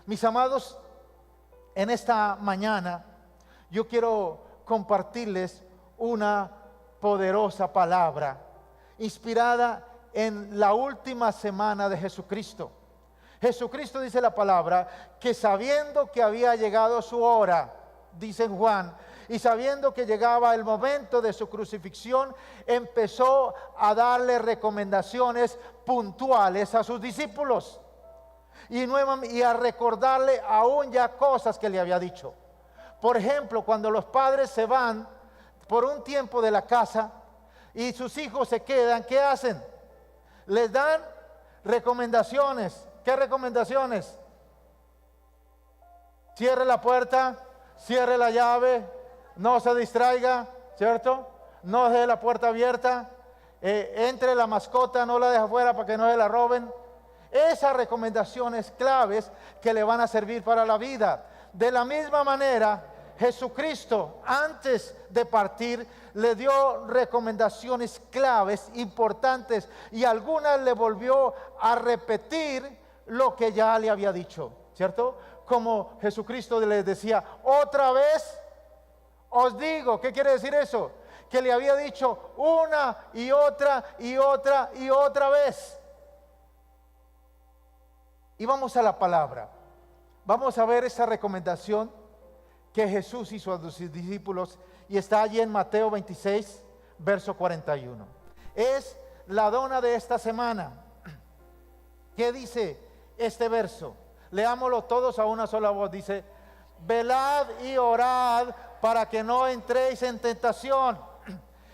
Mis amados, en esta mañana yo quiero compartirles una poderosa palabra inspirada en la última semana de Jesucristo. Jesucristo, dice la palabra, que sabiendo que había llegado su hora, dice Juan, y sabiendo que llegaba el momento de su crucifixión, empezó a darle recomendaciones puntuales a sus discípulos y a recordarle aún ya cosas que le había dicho. Por ejemplo, cuando los padres se van por un tiempo de la casa y sus hijos se quedan, ¿qué hacen? Les dan recomendaciones. ¿Qué recomendaciones? Cierre la puerta, cierre la llave, no se distraiga, ¿cierto? No deje la puerta abierta, entre la mascota, no la deje afuera para que no se la roben. Esas recomendaciones claves que le van a servir para la vida. De la misma manera, Jesucristo, antes de partir, le dio recomendaciones claves, importantes, y algunas le volvió a repetir lo que ya le había dicho, ¿cierto? Como Jesucristo les decía, otra vez os digo. ¿Qué quiere decir eso? Que le había dicho una y otra y otra y otra vez. Y vamos a la palabra. Vamos a ver esa recomendación que Jesús hizo a sus discípulos y está allí en Mateo 26, verso 41. Es la dona de esta semana. ¿Qué dice este verso? Leámoslo todos a una sola voz. Dice: velad y orad para que no entréis en tentación.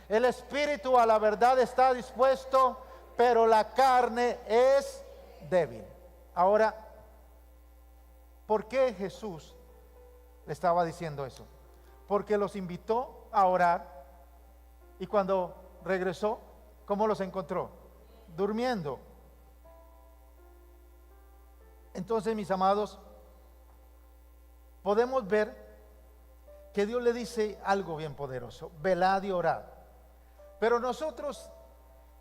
El espíritu a la verdad está dispuesto, pero la carne es débil. Ahora, ¿por qué Jesús le estaba diciendo eso? Porque los invitó a orar y cuando regresó, ¿cómo los encontró? Durmiendo. Entonces, mis amados, podemos ver que Dios le dice algo bien poderoso: velad y orad. Pero nosotros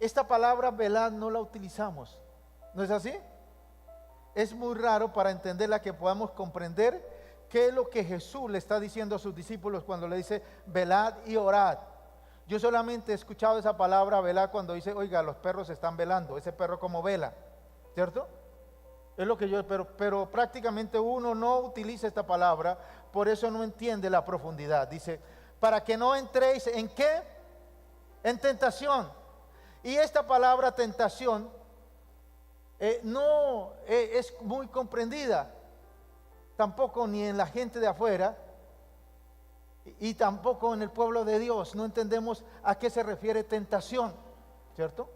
esta palabra velad no la utilizamos, ¿no es así? Es muy raro para entenderla, que podamos comprender qué es lo que Jesús le está diciendo a sus discípulos cuando le dice velad y orad. Yo solamente he escuchado esa palabra velad cuando dice, oiga, los perros están velando, ese perro como vela, ¿cierto? Es lo que yo, pero prácticamente uno no utiliza esta palabra, por eso no entiende la profundidad. Dice, para que no entréis en ¿qué? En tentación. Y esta palabra tentación no es muy comprendida, tampoco ni en la gente de afuera y tampoco en el pueblo de Dios. No entendemos a qué se refiere tentación, ¿cierto?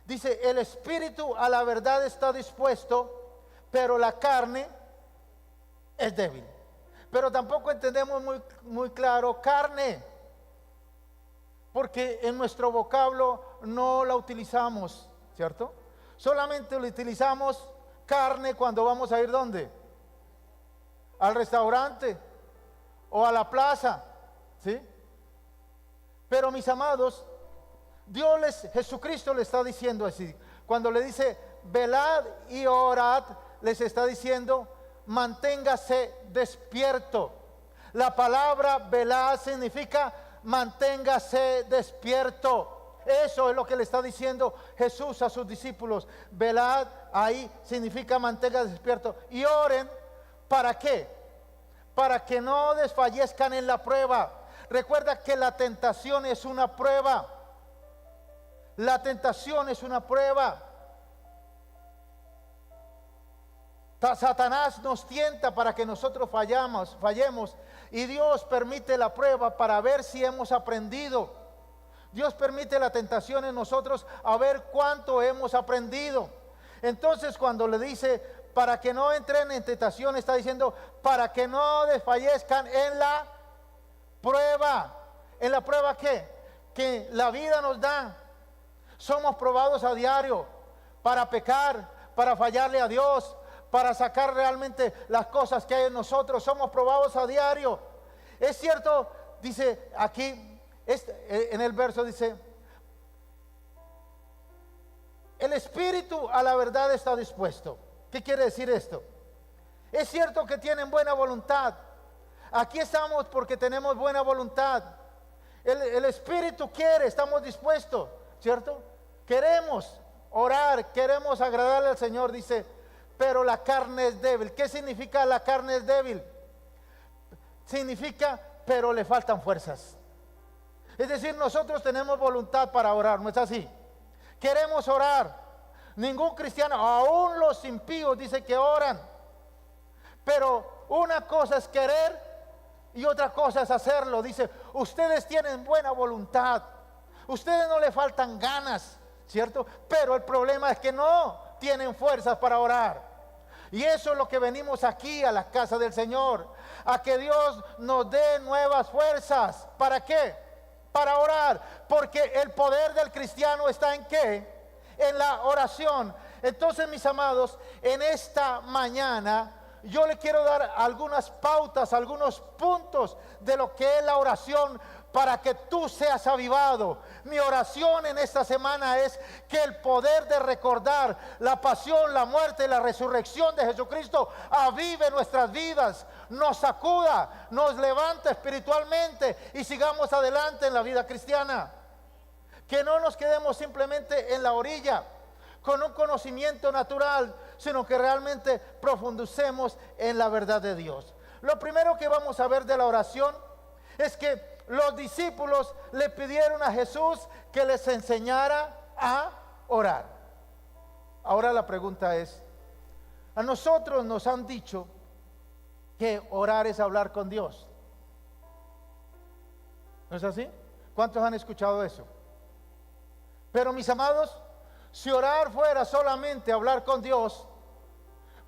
Dice, el espíritu a la verdad está dispuesto, pero la carne es débil. Pero tampoco entendemos muy claro carne, porque en nuestro vocablo no la utilizamos, ¿cierto? Solamente lo utilizamos carne cuando vamos a ir ¿dónde? Al restaurante o a la plaza, ¿sí? Pero mis amados, Jesucristo le está diciendo así. Cuando le dice velad y orad, les está diciendo manténgase despierto. La palabra velad significa manténgase despierto. Eso es lo que le está diciendo Jesús a sus discípulos. Velad ahí significa manténgase despierto. Y oren, ¿para qué? Para que no desfallezcan en la prueba. Recuerda que la tentación es una prueba. La tentación es una prueba. Satanás nos tienta para que nosotros fallemos, y Dios permite la prueba para ver si hemos aprendido. Dios permite la tentación en nosotros a ver cuánto hemos aprendido. Entonces, cuando le dice para que no entren en tentación, está diciendo para que no desfallezcan en la prueba. ¿En la prueba qué? Que la vida nos da. Somos probados a diario para pecar, para fallarle a Dios, para sacar realmente las cosas que hay en nosotros. Somos probados a diario. Es cierto, dice aquí en el verso, dice el espíritu a la verdad está dispuesto. ¿Qué quiere decir esto? Es cierto que tienen buena voluntad. Aquí estamos porque tenemos buena voluntad. El Espíritu quiere, estamos dispuestos, ¿cierto? Queremos orar, queremos agradarle al Señor, dice, pero la carne es débil. ¿Qué significa la carne es débil? Significa, pero le faltan fuerzas. Es decir, nosotros tenemos voluntad para orar, ¿no es así? Queremos orar. Ningún cristiano, aún los impíos, dice que oran. Pero una cosa es querer y otra cosa es hacerlo. Dice, ustedes tienen buena voluntad, ustedes no le faltan ganas, ¿cierto? Pero el problema es que no tienen fuerzas para orar. Y eso es lo que venimos aquí a la casa del Señor, a que Dios nos dé nuevas fuerzas. ¿Para qué? Para orar. Porque el poder del cristiano está ¿en qué? En la oración. Entonces, mis amados, en esta mañana yo le quiero dar algunas pautas, algunos puntos de lo que es la oración para que tú seas avivado. Mi oración en esta semana es que el poder de recordar la pasión, la muerte y la resurrección de Jesucristo avive nuestras vidas, nos sacuda, nos levanta espiritualmente y sigamos adelante en la vida cristiana. Que no nos quedemos simplemente en la orilla con un conocimiento natural, sino que realmente profundicemos en la verdad de Dios. Lo primero que vamos a ver de la oración es que los discípulos le pidieron a Jesús que les enseñara a orar. Ahora la pregunta es, a nosotros nos han dicho que orar es hablar con Dios, ¿no es así? ¿Cuántos han escuchado eso? Pero mis amados, si orar fuera solamente hablar con Dios,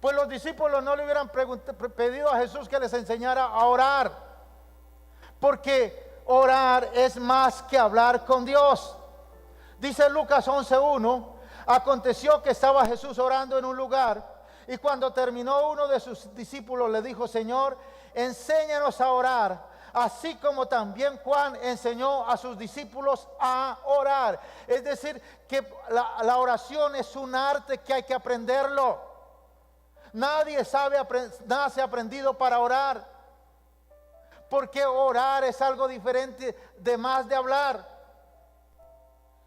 pues los discípulos no le hubieran pedido a Jesús que les enseñara a orar, porque orar es más que hablar con Dios. Dice Lucas 11:1, aconteció que estaba Jesús orando en un lugar, y cuando terminó, uno de sus discípulos le dijo, Señor, enséñanos a orar, así como también Juan enseñó a sus discípulos a orar. Es decir, que la oración es un arte que hay que aprenderlo. Nadie nace aprendido para orar, porque orar es algo diferente de más de hablar.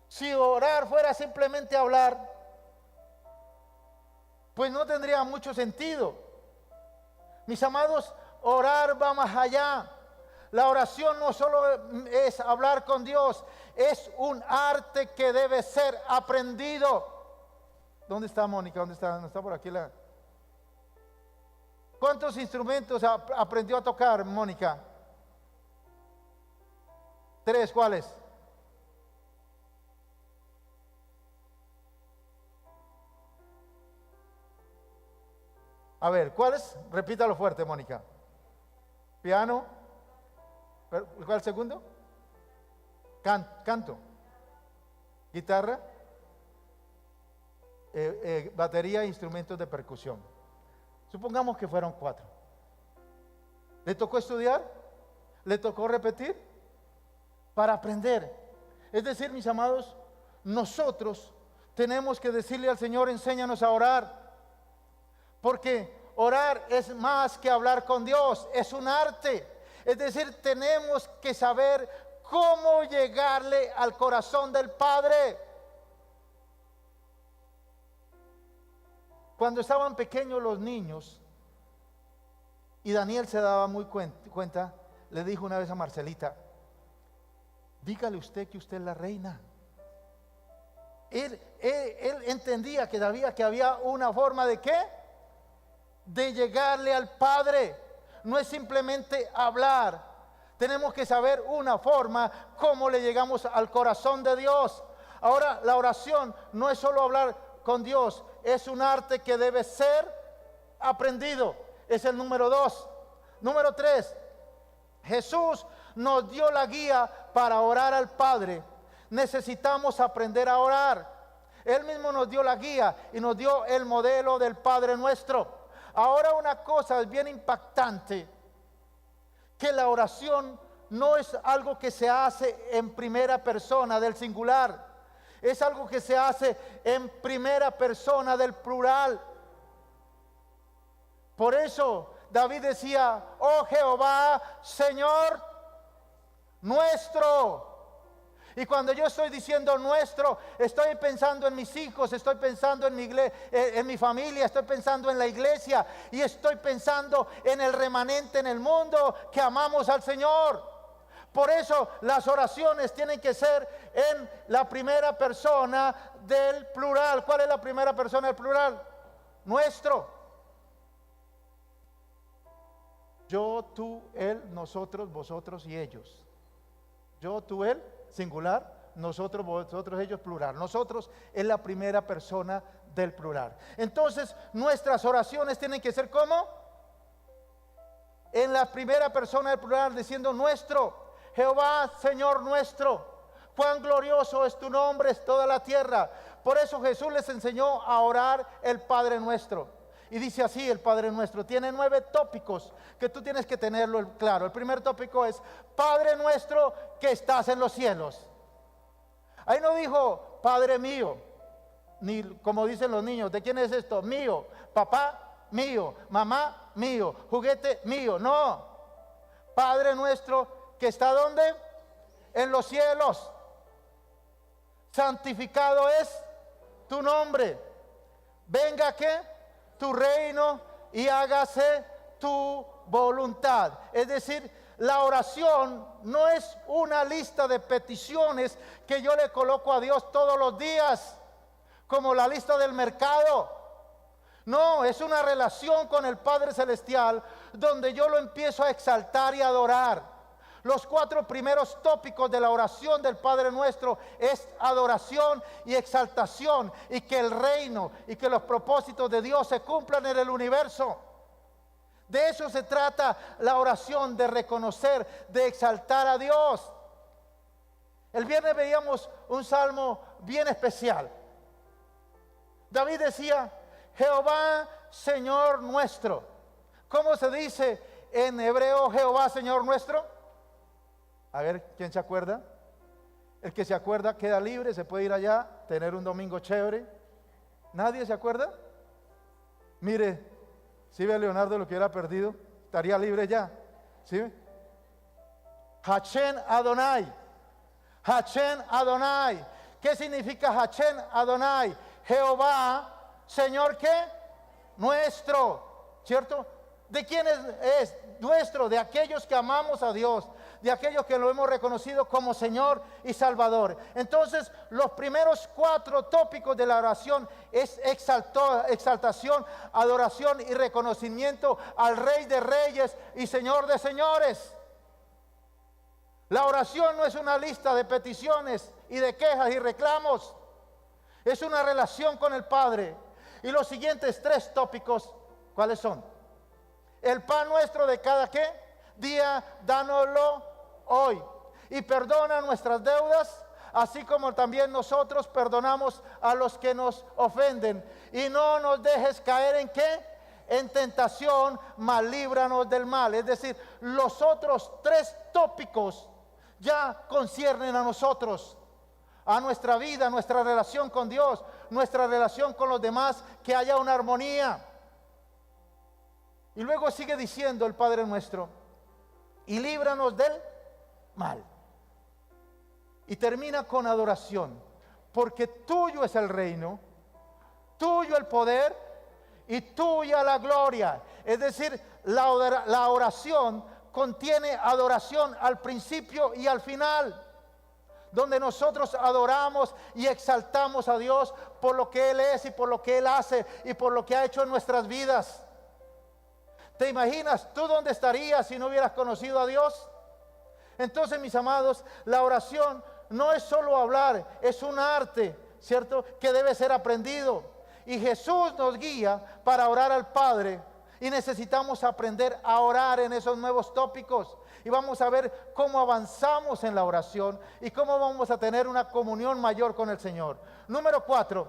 Si orar fuera simplemente hablar, pues no tendría mucho sentido. Mis amados, orar va más allá. La oración no solo es hablar con Dios, es un arte que debe ser aprendido. ¿Dónde está Mónica? ¿Dónde está? ¿No está por aquí la? ¿Cuántos instrumentos aprendió a tocar Mónica? 3, ¿cuáles? A ver, ¿cuáles? Repítalo fuerte, Mónica. Piano. ¿Cuál es el segundo? Canto. Guitarra. Batería e instrumentos de percusión. Supongamos que fueron 4. ¿Le tocó estudiar? ¿Le tocó repetir? Para aprender. Es decir, mis amados, nosotros tenemos que decirle al Señor, enséñanos a orar. Porque orar es más que hablar con Dios, es un arte. Es decir, tenemos que saber cómo llegarle al corazón del Padre. Cuando estaban pequeños los niños, y Daniel se daba muy cuenta, le dijo una vez a Marcelita, dígale usted que usted es la reina. Él entendía que había una forma de ¿qué? De llegarle al Padre. No es simplemente hablar. Tenemos que saber una forma cómo le llegamos al corazón de Dios. Ahora, la oración no es solo hablar con Dios, es un arte que debe ser aprendido. Es el número 2. Número 3, Jesús nos dio la guía para orar al Padre. Necesitamos aprender a orar. Él mismo nos dio la guía y nos dio el modelo del Padre nuestro. Ahora, una cosa es bien impactante, que la oración no es algo que se hace en primera persona del singular, es algo que se hace en primera persona del plural. Por eso David decía, oh Jehová, Señor nuestro. Y cuando yo estoy diciendo nuestro, estoy pensando en mis hijos, estoy pensando en mi familia, estoy pensando en la iglesia y estoy pensando en el remanente en el mundo que amamos al Señor. Por eso las oraciones tienen que ser en la primera persona del plural. ¿Cuál es la primera persona del plural? Nuestro. Yo, tú, él, nosotros, vosotros y ellos. Yo, tú, él, singular. Nosotros, vosotros, ellos, plural. Nosotros es la primera persona del plural. Entonces, nuestras oraciones tienen que ser ¿cómo? En la primera persona del plural, diciendo nuestro. Jehová, Señor nuestro. Cuán glorioso es tu nombre, es toda la tierra. Por eso Jesús les enseñó a orar el Padre Nuestro. Y dice así el Padre Nuestro. Tiene 9 tópicos que tú tienes que tenerlo claro. El primer tópico es: Padre Nuestro que estás en los cielos. Ahí no dijo Padre mío, ni como dicen los niños, ¿de quién es esto? Mío. Papá mío, mamá mío, juguete mío. No. Padre Nuestro que está ¿dónde? En los cielos. Santificado es tu nombre. Venga ¿qué? Tu reino y hágase tu voluntad. Es decir, la oración no es una lista de peticiones que yo le coloco a Dios todos los días, como la lista del mercado. No, es una relación con el Padre Celestial donde yo lo empiezo a exaltar y adorar. Los 4 primeros tópicos de la oración del Padre Nuestro es adoración y exaltación, y que el reino y que los propósitos de Dios se cumplan en el universo. De eso se trata la oración, de reconocer, de exaltar a Dios. El viernes veíamos un salmo bien especial. David decía, Jehová, Señor nuestro. ¿Cómo se dice en hebreo Jehová, Señor nuestro? A ver, ¿quién se acuerda? El que se acuerda queda libre, se puede ir allá, tener un domingo chévere. ¿Nadie se acuerda? Mire, si ve a Leonardo lo que hubiera perdido, estaría libre ya. ¿Sí? Hachem Adonai. Hachem Adonai. ¿Qué significa Hachem Adonai? Jehová, Señor, ¿qué? Nuestro. ¿Cierto? ¿De quién es? Nuestro, de aquellos que amamos a Dios, de aquellos que lo hemos reconocido como Señor y Salvador. Entonces, los primeros 4 tópicos de la oración es exaltación, adoración y reconocimiento al Rey de Reyes y Señor de Señores. La oración no es una lista de peticiones y de quejas y reclamos. Es una relación con el Padre. Y los siguientes 3 tópicos, ¿cuáles son? El pan nuestro de cada ¿qué? Día, dánoslo hoy. Y perdona nuestras deudas, así como también nosotros perdonamos a los que nos ofenden. Y no nos dejes caer en ¿qué? En tentación, mas líbranos del mal. Es decir, los otros 3 tópicos ya conciernen a nosotros, a nuestra vida, a nuestra relación con Dios, nuestra relación con los demás, que haya una armonía. Y luego sigue diciendo el Padre Nuestro, y líbranos del mal. Y termina con adoración, porque tuyo es el reino, tuyo el poder y tuya la gloria. Es decir, la oración contiene adoración al principio y al final, donde nosotros adoramos y exaltamos a Dios por lo que Él es y por lo que Él hace y por lo que ha hecho en nuestras vidas. ¿Te imaginas tú dónde estarías si no hubieras conocido a Dios? Entonces, mis amados, la oración no es solo hablar, es un arte, ¿cierto? Que debe ser aprendido. Y Jesús nos guía para orar al Padre. Y necesitamos aprender a orar en esos nuevos tópicos. Y vamos a ver cómo avanzamos en la oración y cómo vamos a tener una comunión mayor con el Señor. Número 4.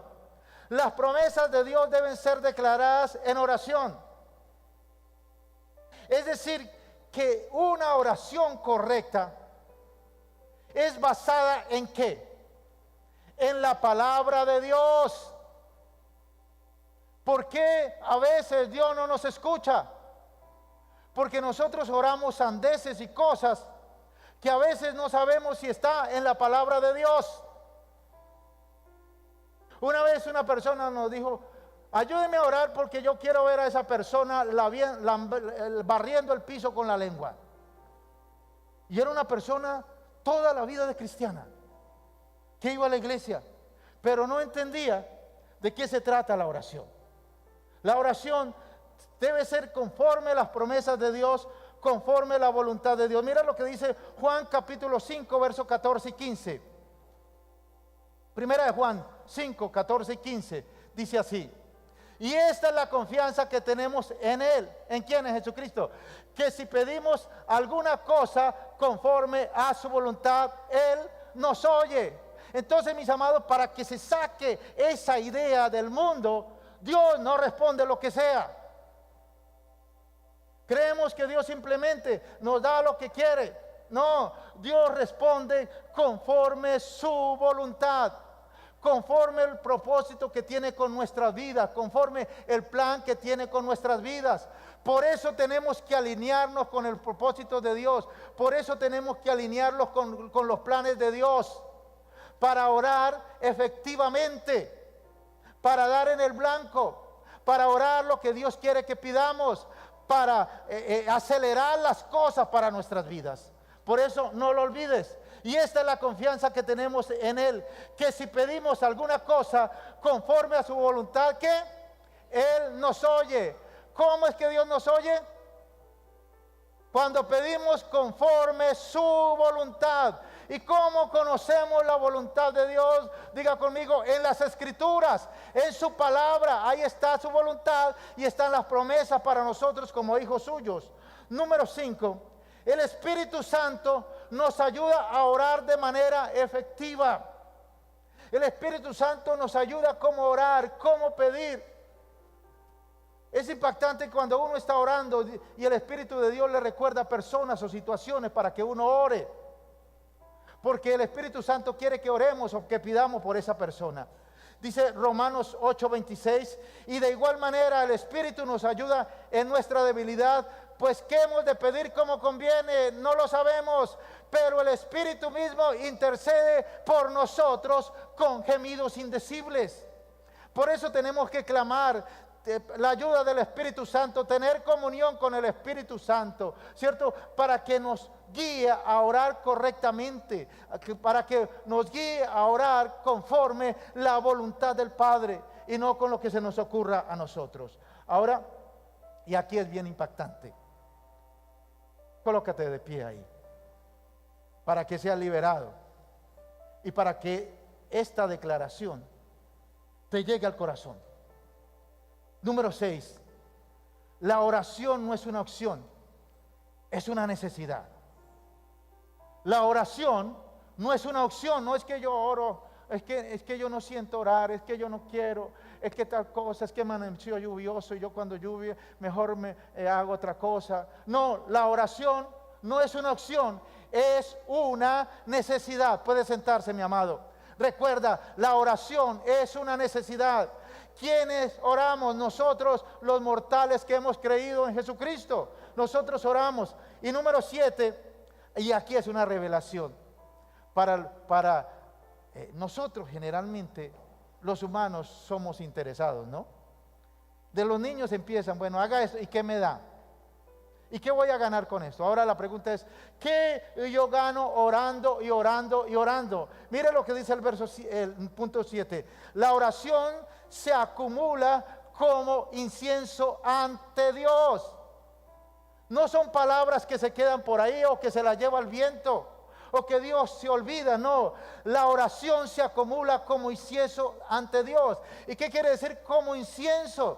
Las promesas de Dios deben ser declaradas en oración. Es decir, que una oración correcta es basada ¿en qué? En la palabra de Dios. ¿Por qué a veces Dios no nos escucha? Porque nosotros oramos sandeces y cosas que a veces no sabemos si está en la palabra de Dios. Una vez una persona nos dijo: ayúdeme a orar porque yo quiero ver a esa persona barriendo el piso con la lengua. Y era una persona toda la vida de cristiana, que iba a la iglesia, pero no entendía de qué se trata la oración. La oración debe ser conforme a las promesas de Dios, conforme a la voluntad de Dios. Mira lo que dice Juan capítulo 5, versos 14 y 15. Primera de Juan 5, 14 y 15. Dice así: y esta es la confianza que tenemos en Él. ¿En quién? En Jesucristo. Que si pedimos alguna cosa conforme a su voluntad, Él nos oye. Entonces, mis amados, para que se saque esa idea del mundo, Dios no responde lo que sea. Creemos que Dios simplemente nos da lo que quiere. No, Dios responde conforme su voluntad, conforme el propósito que tiene con nuestras vidas, conforme el plan que tiene con nuestras vidas. Por eso tenemos que alinearnos con el propósito de Dios. Por eso tenemos que alinearnos con los planes de Dios, para orar efectivamente, para dar en el blanco, para orar lo que Dios quiere que pidamos, para acelerar las cosas para nuestras vidas. Por eso no lo olvides. Y esta es la confianza que tenemos en Él, que si pedimos alguna cosa conforme a su voluntad, que Él nos oye. ¿Cómo es que Dios nos oye? Cuando pedimos conforme su voluntad. ¿Y cómo conocemos la voluntad de Dios? Diga conmigo: en las Escrituras, en su palabra. Ahí está su voluntad y están las promesas para nosotros como hijos suyos. Número 5. El Espíritu Santo nos ayuda a orar de manera efectiva. El Espíritu Santo nos ayuda a cómo orar, cómo pedir. Es impactante cuando uno está orando y el Espíritu de Dios le recuerda personas o situaciones para que uno ore. Porque el Espíritu Santo quiere que oremos o que pidamos por esa persona. Dice Romanos 8:26: y de igual manera el Espíritu nos ayuda en nuestra debilidad, pues ¿qué hemos de pedir como conviene? No lo sabemos, pero el Espíritu mismo intercede por nosotros con gemidos indecibles. Por eso tenemos que clamar la ayuda del Espíritu Santo, tener comunión con el Espíritu Santo, ¿cierto? Para que nos guíe a orar correctamente, para que nos guíe a orar conforme la voluntad del Padre y no con lo que se nos ocurra a nosotros. Ahora, y aquí es bien impactante, colócate de pie ahí, para que seas liberado y para que esta declaración te llegue al corazón. Número 6, la oración no es una opción, es una necesidad. La oración no es una opción, no es que yo oro, es que yo no siento orar, es que yo no quiero, es que tal cosa, es que me amaneció lluvioso y yo cuando lluvia mejor me hago otra cosa. No, la oración no es una opción, es una necesidad. Puede sentarse, mi amado. Recuerda, la oración es una necesidad. ¿Quiénes oramos? Nosotros, los mortales que hemos creído en Jesucristo. Nosotros oramos. Y número 7, y aquí es una revelación para nosotros. Generalmente los humanos somos interesados, ¿no? De los niños empiezan: bueno, haga esto, ¿y qué me da? ¿Y qué voy a ganar con esto? Ahora la pregunta es: ¿qué yo gano orando y orando y orando? Mire lo que dice el punto 7. La oración se acumula como incienso ante Dios. No son palabras que se quedan por ahí o que se las lleva el viento o que Dios se olvida. No, la oración se acumula como incienso ante Dios. ¿Y qué quiere decir como incienso?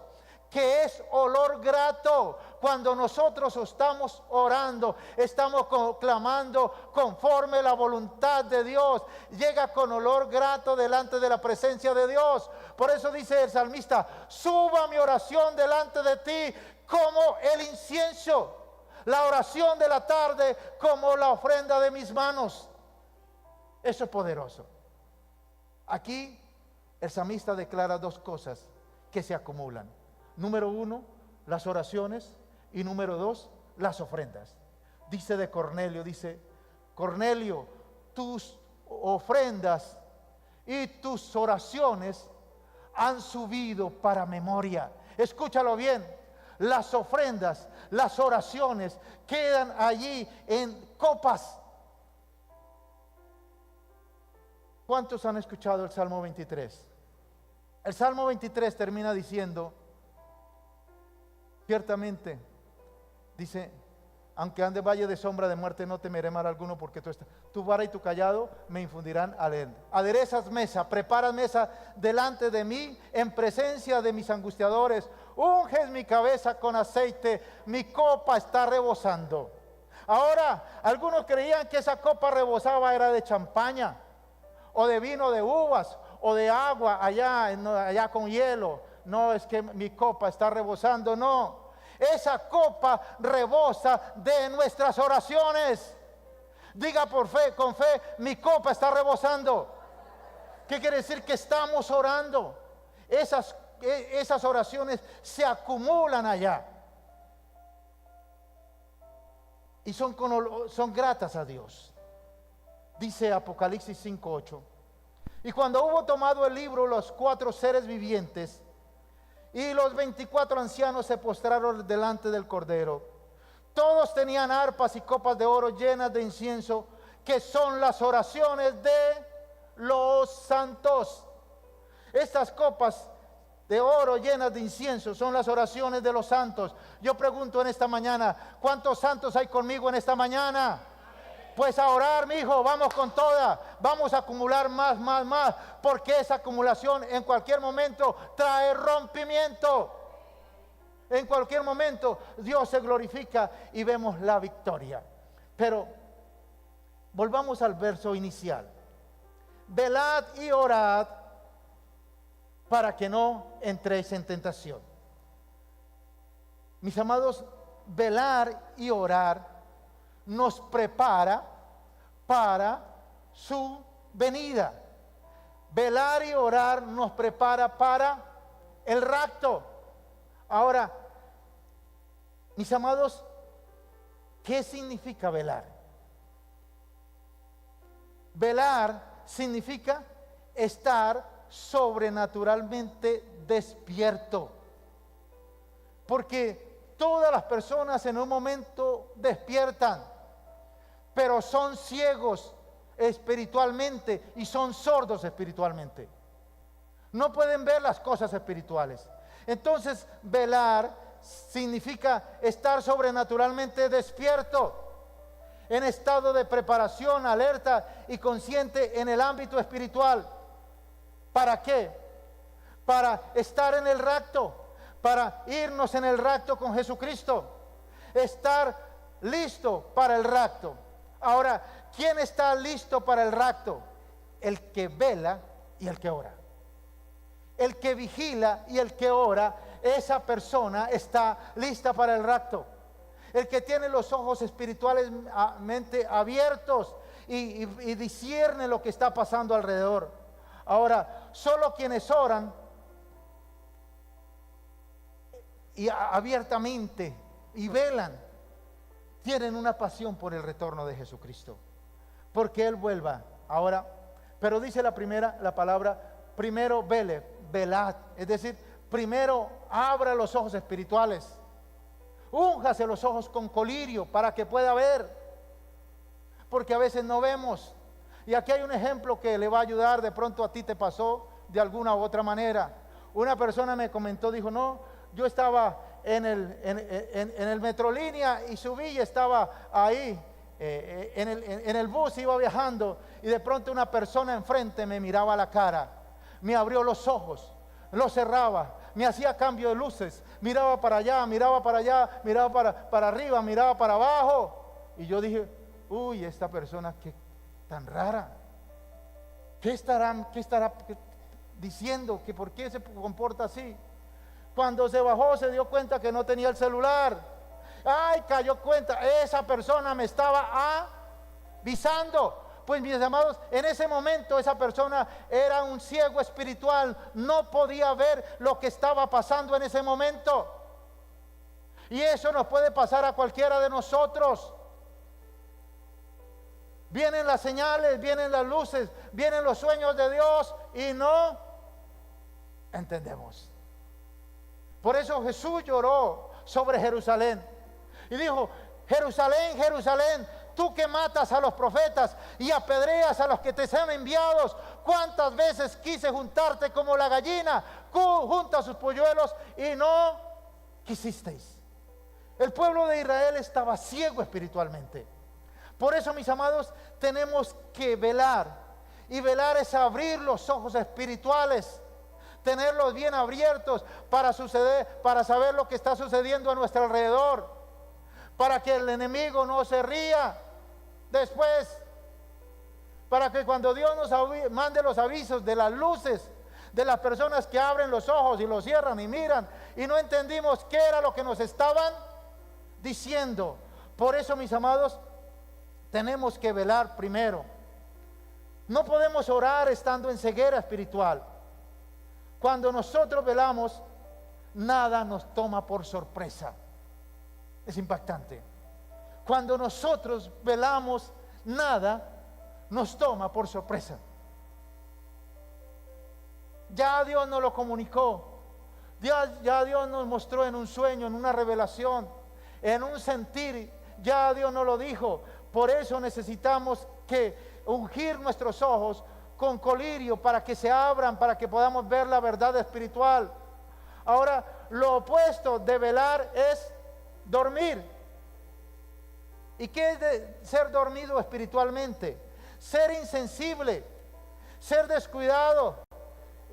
Que es olor grato. Cuando nosotros estamos orando, estamos clamando conforme la voluntad de Dios, llega con olor grato delante de la presencia de Dios. Por eso dice el salmista: suba mi oración delante de ti como el incienso, la oración de la tarde como la ofrenda de mis manos. Eso es poderoso. Aquí el salmista declara dos cosas que se acumulan. Número 1, las oraciones, y número 2, las ofrendas. Dice de Cornelio, dice: Cornelio, tus ofrendas y tus oraciones han subido para memoria. Escúchalo bien, las ofrendas, las oraciones quedan allí en copas. ¿Cuántos han escuchado el Salmo 23? El Salmo 23 termina diciendo, ciertamente, dice: aunque ande valle de sombra de muerte, no temeré mal alguno, porque tu vara y tu callado me infundirán aliento. Aderezas mesa, preparas mesa delante de mí, en presencia de mis angustiadores. Unges mi cabeza con aceite, mi copa está rebosando. Ahora, algunos creían que esa copa rebosaba era de champaña, o de vino de uvas, o de agua allá con hielo. No, es que mi copa está rebosando, no. Esa copa rebosa de nuestras oraciones. Diga por fe, con fe: mi copa está rebosando. ¿Qué quiere decir? Que estamos orando. Esas oraciones se acumulan allá y son gratas a Dios. Dice Apocalipsis 5:8: y cuando hubo tomado el libro, los 4 seres vivientes y los 24 ancianos se postraron delante del Cordero. Todos tenían arpas y copas de oro llenas de incienso, que son las oraciones de los santos. Estas copas de oro llenas de incienso son las oraciones de los santos. Yo pregunto en esta mañana: ¿cuántos santos hay conmigo en esta mañana? Pues a orar, mi hijo, vamos con toda. Vamos a acumular más, porque esa acumulación en cualquier momento trae rompimiento. En cualquier momento Dios se glorifica y vemos la victoria. Pero volvamos al verso inicial: velad y orad para que no entréis en tentación. Mis amados, velar y orar nos prepara para su venida. Velar y orar nos prepara para el rapto. Ahora, mis amados, ¿qué significa velar? Velar significa estar sobrenaturalmente despierto, porque todas las personas en un momento despiertan, pero son ciegos espiritualmente y son sordos espiritualmente. No pueden ver las cosas espirituales. Entonces, velar significa estar sobrenaturalmente despierto, en estado de preparación, alerta y consciente en el ámbito espiritual. ¿Para qué? Para estar en el rapto, para irnos en el rapto con Jesucristo, estar listo para el rapto. Ahora, ¿quién está listo para el rapto? El que vela y el que ora. El que vigila y el que ora, esa persona está lista para el rapto. El que tiene los ojos espiritualmente abiertos y discierne lo que está pasando alrededor. Ahora, solo quienes oran y abiertamente y velan tienen una pasión por el retorno de Jesucristo, porque Él vuelva. Ahora, pero dice la palabra: primero velad, es decir, primero abra los ojos espirituales, únjase los ojos con colirio para que pueda ver, porque a veces no vemos. Y aquí hay un ejemplo que le va a ayudar. De pronto a ti te pasó de alguna u otra manera. Una persona me comentó, dijo: no, yo estaba en el Metrolínea y subí y estaba ahí en el bus, iba viajando, y de pronto una persona enfrente me miraba la cara, me abrió los ojos, los cerraba, me hacía cambio de luces, miraba para allá, miraba para arriba, miraba para abajo, y yo dije: uy, esta persona qué tan rara, ¿qué estará diciendo? ¿Que por qué se comporta así? Cuando se bajó se dio cuenta que no tenía el celular. Ay, cayó cuenta, esa persona me estaba avisando, Pues mis amados, en ese momento esa persona era un ciego espiritual, no podía ver lo que estaba pasando en ese momento. Y eso nos puede pasar a cualquiera de nosotros. Vienen las señales, vienen las luces, vienen los sueños de Dios y no entendemos. Por eso Jesús lloró sobre Jerusalén y dijo: Jerusalén, Jerusalén, tú que matas a los profetas y apedreas a los que te sean enviados, cuántas veces quise juntarte como la gallina junta sus polluelos y no quisisteis. El pueblo de Israel estaba ciego espiritualmente. Por eso, mis amados, tenemos que velar. Y velar es abrir los ojos espirituales, tenerlos bien abiertos para saber lo que está sucediendo a nuestro alrededor, para que el enemigo no se ría después, para que cuando Dios nos mande los avisos de las luces, de las personas que abren los ojos y los cierran y miran y no entendimos qué era lo que nos estaban diciendo. Por eso, mis amados, tenemos que velar primero. No podemos orar estando en ceguera espiritual. Cuando nosotros velamos, nada nos toma por sorpresa. Es impactante. Cuando nosotros velamos, nada nos toma por sorpresa. Ya Dios nos lo comunicó. Ya Dios nos mostró en un sueño, en una revelación, en un sentir. Ya Dios nos lo dijo. Por eso necesitamos que ungir nuestros ojos con colirio para que se abran, para que podamos ver la verdad espiritual. Ahora, lo opuesto de velar es dormir. ¿Y qué es de ser dormido espiritualmente? Ser insensible, ser descuidado,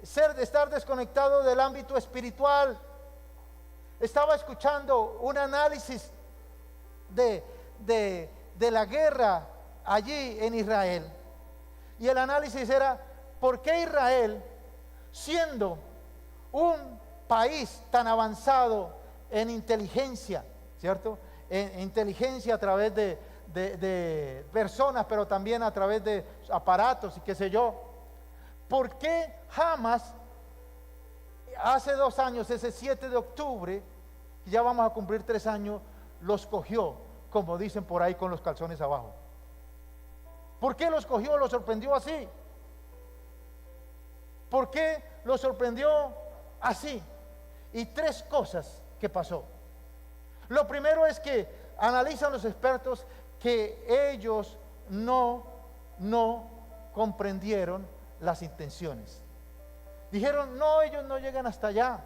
estar desconectado del ámbito espiritual. Estaba escuchando un análisis de la guerra allí en Israel, y el análisis era: ¿por qué Israel, siendo un país tan avanzado en inteligencia, ¿cierto? En inteligencia a través de personas, pero también a través de aparatos y qué sé yo, ¿por qué jamás hace 2 años, ese 7 de octubre, ya vamos a cumplir 3 años, los cogió, como dicen por ahí, con los calzones abajo? ¿Por qué los cogió, los sorprendió así? ¿Por qué los sorprendió así? Y 3 cosas que pasó. Lo primero es que analizan los expertos que ellos no comprendieron las intenciones. Dijeron: no, ellos no llegan hasta allá.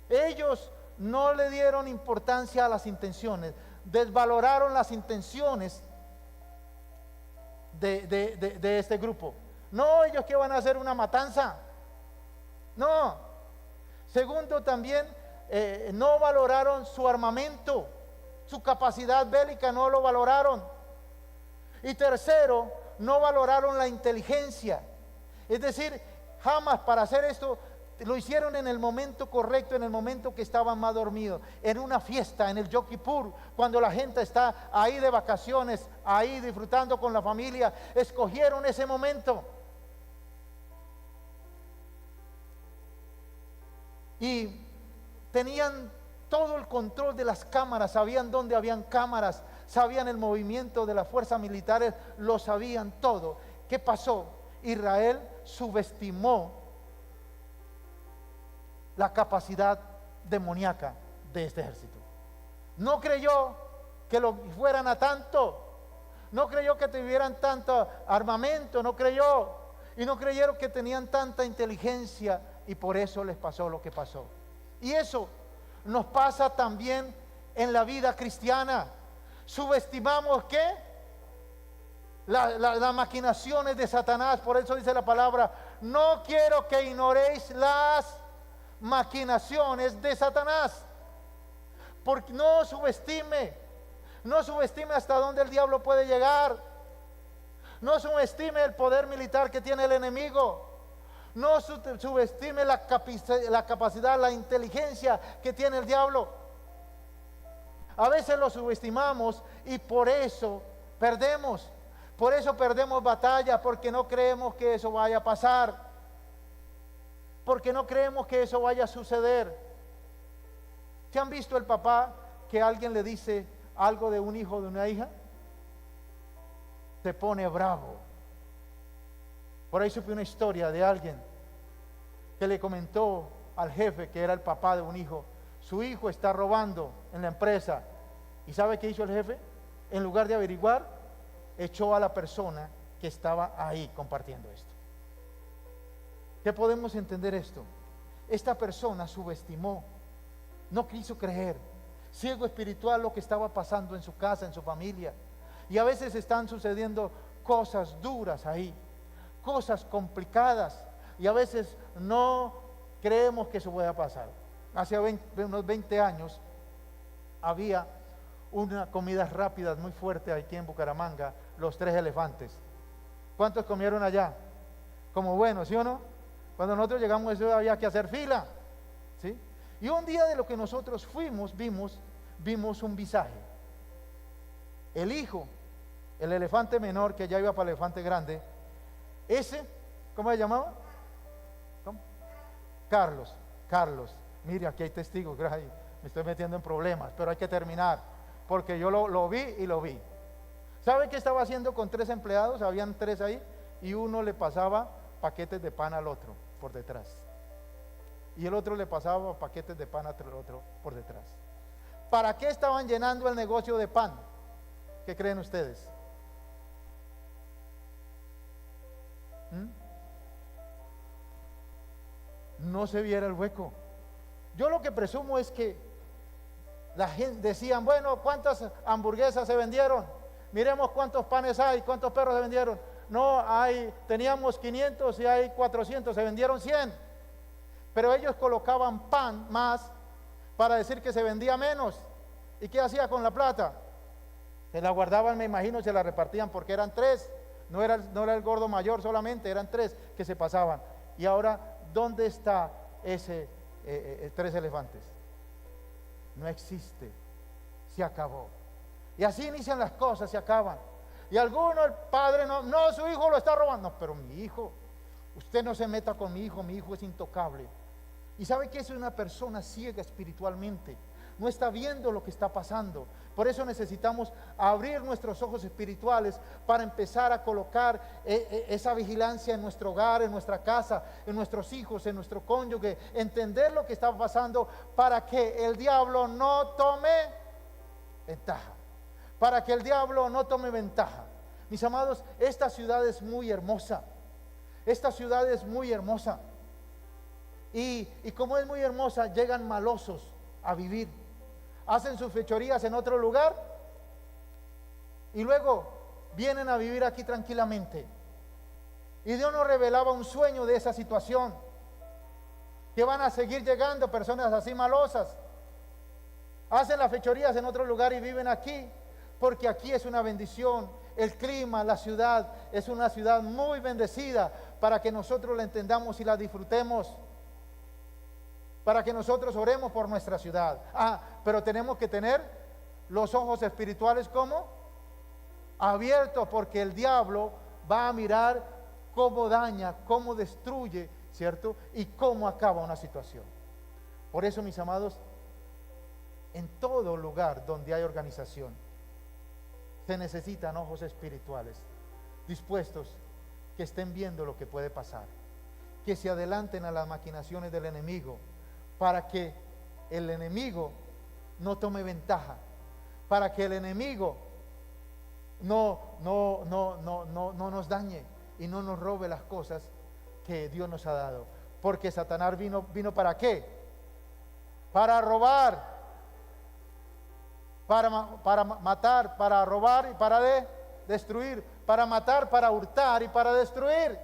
Ellos no le dieron importancia a las intenciones, desvaloraron las intenciones de este grupo. No, ellos que van a hacer una matanza. No. Segundo, también no valoraron su armamento, su capacidad bélica, no lo valoraron. Y tercero, no valoraron la inteligencia. Es decir, jamás para hacer esto lo hicieron en el momento correcto, en el momento que estaban más dormidos, en una fiesta, en el Yom Kippur, cuando la gente está ahí de vacaciones, ahí disfrutando con la familia. Escogieron ese momento. Y tenían todo el control de las cámaras, sabían dónde habían cámaras, sabían el movimiento de las fuerzas militares, lo sabían todo. ¿Qué pasó? Israel subestimó la capacidad demoníaca de este ejército. No creyó que lo fueran a tanto, no creyó que tuvieran tanto armamento, no creyó, y no creyeron que tenían tanta inteligencia, y por eso les pasó lo que pasó. Y eso nos pasa también en la vida cristiana. Subestimamos ¿qué? Las maquinaciones de Satanás. Por eso dice la palabra: no quiero que ignoréis las maquinaciones de Satanás. Porque no subestime hasta dónde el diablo puede llegar. No subestime el poder militar que tiene el enemigo. No subestime la capacidad, la inteligencia que tiene el diablo. A veces lo subestimamos y por eso Perdemos. Por eso perdemos batallas, porque no creemos que eso vaya a pasar. Porque no creemos que eso vaya a suceder. ¿Se han visto el papá que alguien le dice algo de un hijo o de una hija? Se pone bravo. Por ahí supe una historia de alguien que le comentó al jefe, que era el papá de un hijo: su hijo está robando en la empresa. ¿Y sabe qué hizo el jefe? En lugar de averiguar, echó a la persona que estaba ahí compartiendo esto. ¿Qué podemos entender esto? Esta persona subestimó, no quiso creer, ciego espiritual, lo que estaba pasando en su casa, en su familia. Y a veces están sucediendo cosas duras ahí, cosas complicadas, y a veces no creemos que eso pueda pasar. Hace unos 20 años había una comida rápida muy fuerte aquí en Bucaramanga, Los Tres Elefantes. ¿Cuántos comieron allá? Como bueno, ¿sí o no? Cuando nosotros llegamos, eso había que hacer fila, ¿sí? Y un día de lo que nosotros fuimos, vimos un visaje. El hijo, el elefante menor, que ya iba para el elefante grande, ese, ¿cómo se llamaba? ¿Cómo? Carlos. Mire, aquí hay testigos, gracias. Me estoy metiendo en problemas, pero hay que terminar, porque yo lo vi y lo vi. ¿Sabe qué estaba haciendo con 3 empleados? Habían 3 ahí, y uno le pasaba paquetes de pan al otro por detrás, y el otro le pasaba paquetes de pan al otro por detrás. ¿Para qué estaban llenando el negocio de pan? ¿Qué creen ustedes? No se viera el hueco. Yo lo que presumo es que la gente decían: bueno, ¿cuántas hamburguesas se vendieron? Miremos cuántos panes hay, cuántos perros se vendieron. No, teníamos 500 y hay 400, se vendieron 100. Pero ellos colocaban pan más para decir que se vendía menos. ¿Y qué hacía con la plata? Se la guardaban, me imagino, se la repartían, porque eran 3. No era el gordo mayor solamente, eran 3 que se pasaban. Y ahora, ¿dónde está ese 3 elefantes? No existe, se acabó. Y así inician las cosas, se acaban. Y alguno, el padre, no, su hijo lo está robando. No, pero mi hijo, usted no se meta con mi hijo es intocable. Y sabe que es una persona ciega espiritualmente, no está viendo lo que está pasando. Por eso necesitamos abrir nuestros ojos espirituales para empezar a colocar esa vigilancia en nuestro hogar, en nuestra casa, en nuestros hijos, en nuestro cónyuge, entender lo que está pasando para que el diablo no tome ventaja. Para que el diablo no tome ventaja. Mis amados, esta ciudad es muy hermosa. Esta ciudad es muy hermosa. Y como es muy hermosa, llegan malosos a vivir. Hacen sus fechorías en otro lugar y luego vienen a vivir aquí tranquilamente. Y Dios nos revelaba un sueño de esa situación, que van a seguir llegando personas así malosas. Hacen las fechorías en otro lugar y viven aquí, porque aquí es una bendición. El clima, la ciudad es una ciudad muy bendecida para que nosotros la entendamos y la disfrutemos, para que nosotros oremos por nuestra ciudad. Pero tenemos que tener los ojos espirituales como abiertos, porque el diablo va a mirar cómo daña, cómo destruye, ¿cierto? Y cómo acaba una situación. Por eso, mis amados, en todo lugar donde hay organización, se necesitan ojos espirituales dispuestos, que estén viendo lo que puede pasar, que se adelanten a las maquinaciones del enemigo, para que el enemigo no tome ventaja, para que el enemigo no nos dañe y no nos robe las cosas que Dios nos ha dado. Porque Satanás vino ¿para qué? Para robar, para matar, para robar y para destruir, para matar, para hurtar y para destruir.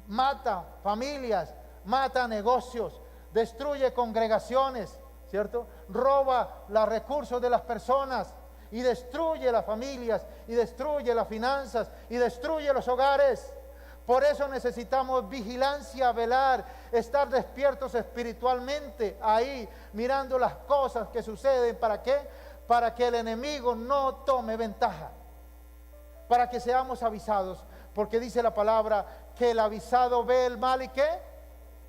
Mata familias, mata negocios, destruye congregaciones, ¿cierto? Roba los recursos de las personas y destruye las familias y destruye las finanzas y destruye los hogares. Por eso necesitamos vigilancia, velar, estar despiertos espiritualmente ahí, mirando las cosas que suceden. ¿Para qué? Para que el enemigo no tome ventaja. para que seamos avisados, porque dice la palabra que el avisado ve el mal y ¿qué?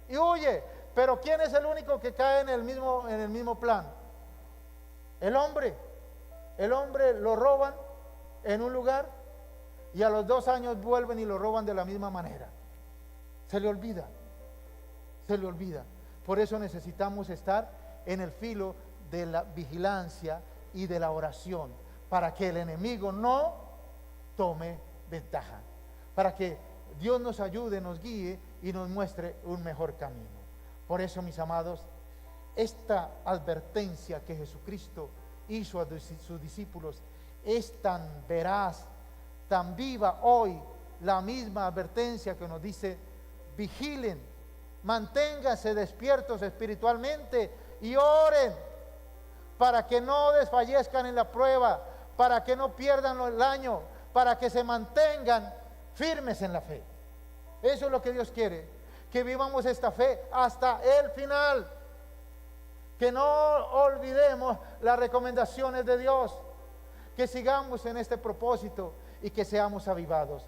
Y huye. Pero ¿quién es el único que cae en el mismo plan? El hombre. El hombre lo roban en un lugar y a los 2 años vuelven y lo roban de la misma manera. Se le olvida. Se le olvida. Por eso necesitamos estar en el filo de la vigilancia y de la oración, para que el enemigo no tome ventaja, para que Dios nos ayude, nos guíe y nos muestre un mejor camino. Por eso, mis amados, esta advertencia que Jesucristo hizo a sus discípulos es tan veraz, tan viva hoy, la misma advertencia que nos dice: vigilen, manténganse despiertos espiritualmente y oren para que no desfallezcan en la prueba, para que no pierdan el año, para que se mantengan firmes en la fe. Eso es lo que Dios quiere, que vivamos esta fe hasta el final, que no olvidemos las recomendaciones de Dios, que sigamos en este propósito y que seamos avivados.